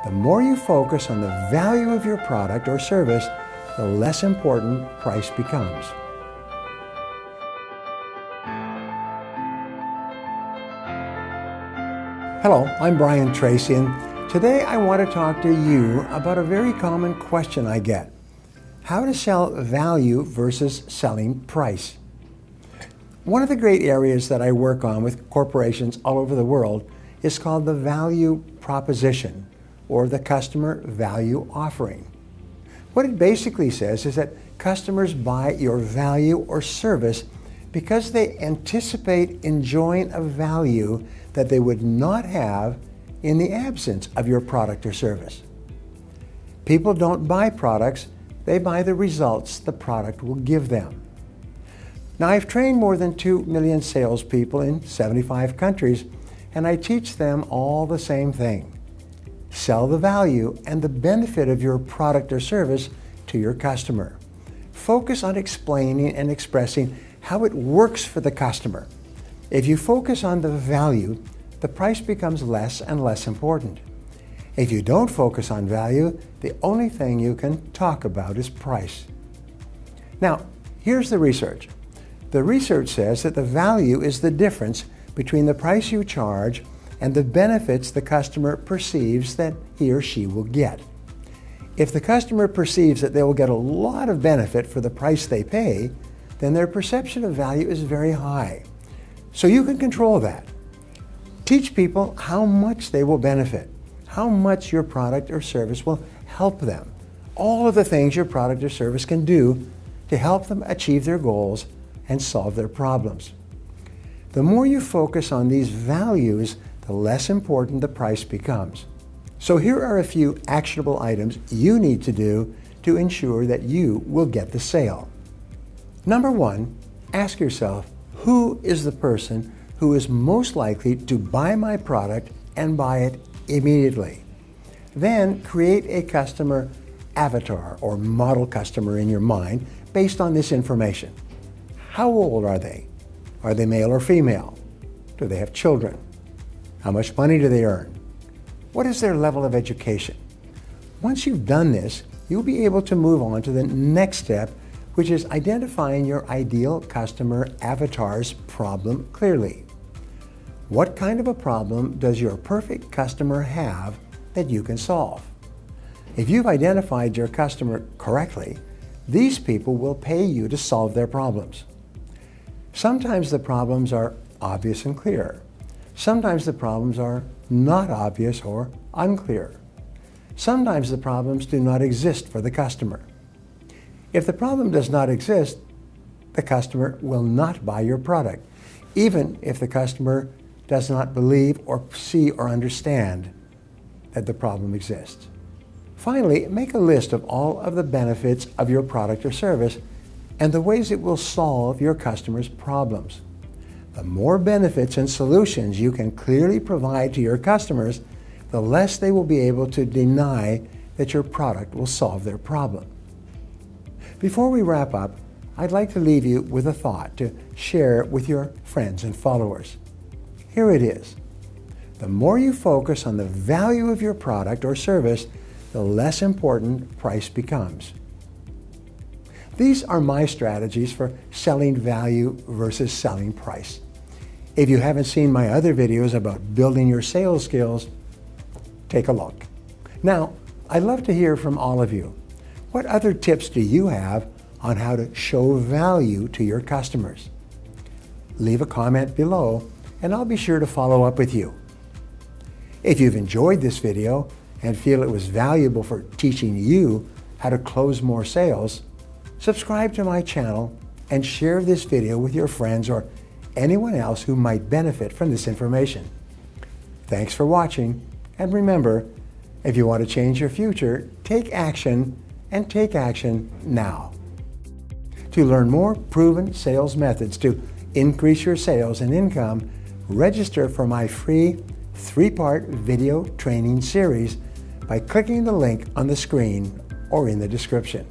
The more you focus on the value of your product or service, the less important price becomes. Hello, I'm Brian Tracy, and today I want to talk to you about a very common question I get: how to sell value versus selling price. One of the great areas that I work on with corporations all over the world is called the value proposition, or the customer value offering. What it basically says is that customers buy your value or service because they anticipate enjoying a value that they would not have in the absence of your product or service. People don't buy products, they buy the results the product will give them. Now, I've trained more than 2 million salespeople in 75 countries, and I teach them all the same thing: sell the value and the benefit of your product or service to your customer. Focus on explaining and expressing how it works for the customer. If you focus on the value, the price becomes less and less important. If you don't focus on value, the only thing you can talk about is price. Now, here's the research. The research says that the value is the difference between the price you charge and the benefits the customer perceives that he or she will get. If the customer perceives that they will get a lot of benefit for the price they pay, then their perception of value is very high. So you can control that. Teach people how much they will benefit, how much your product or service will help them, all of the things your product or service can do to help them achieve their goals and solve their problems. The more you focus on these values, the less important the price becomes. So here are a few actionable items you need to do to ensure that you will get the sale. Number one, ask yourself, who is the person who is most likely to buy my product and buy it immediately? Then create a customer avatar or model customer in your mind based on this information. How old are they? Are they male or female? Do they have children? How much money do they earn? What is their level of education? Once you've done this, you'll be able to move on to the next step, which is identifying your ideal customer avatar's problem clearly. What kind of a problem does your perfect customer have that you can solve? If you've identified your customer correctly, these people will pay you to solve their problems. Sometimes the problems are obvious and clear. Sometimes the problems are not obvious or unclear. Sometimes the problems do not exist for the customer. If the problem does not exist, the customer will not buy your product, even if the customer does not believe or see or understand that the problem exists. Finally, make a list of all of the benefits of your product or service and the ways it will solve your customers' problems. The more benefits and solutions you can clearly provide to your customers, the less they will be able to deny that your product will solve their problem. Before we wrap up, I'd like to leave you with a thought to share with your friends and followers. Here it is. The more you focus on the value of your product or service, the less important price becomes. These are my strategies for selling value versus selling price. If you haven't seen my other videos about building your sales skills, take a look. Now, I'd love to hear from all of you. What other tips do you have on how to show value to your customers? Leave a comment below, and I'll be sure to follow up with you. If you've enjoyed this video and feel it was valuable for teaching you how to close more sales, subscribe to my channel and share this video with your friends or anyone else who might benefit from this information. Thanks for watching, and remember, if you want to change your future, take action, and take action now. To learn more proven sales methods to increase your sales and income, register for my free 3-part video training series by clicking the link on the screen or in the description.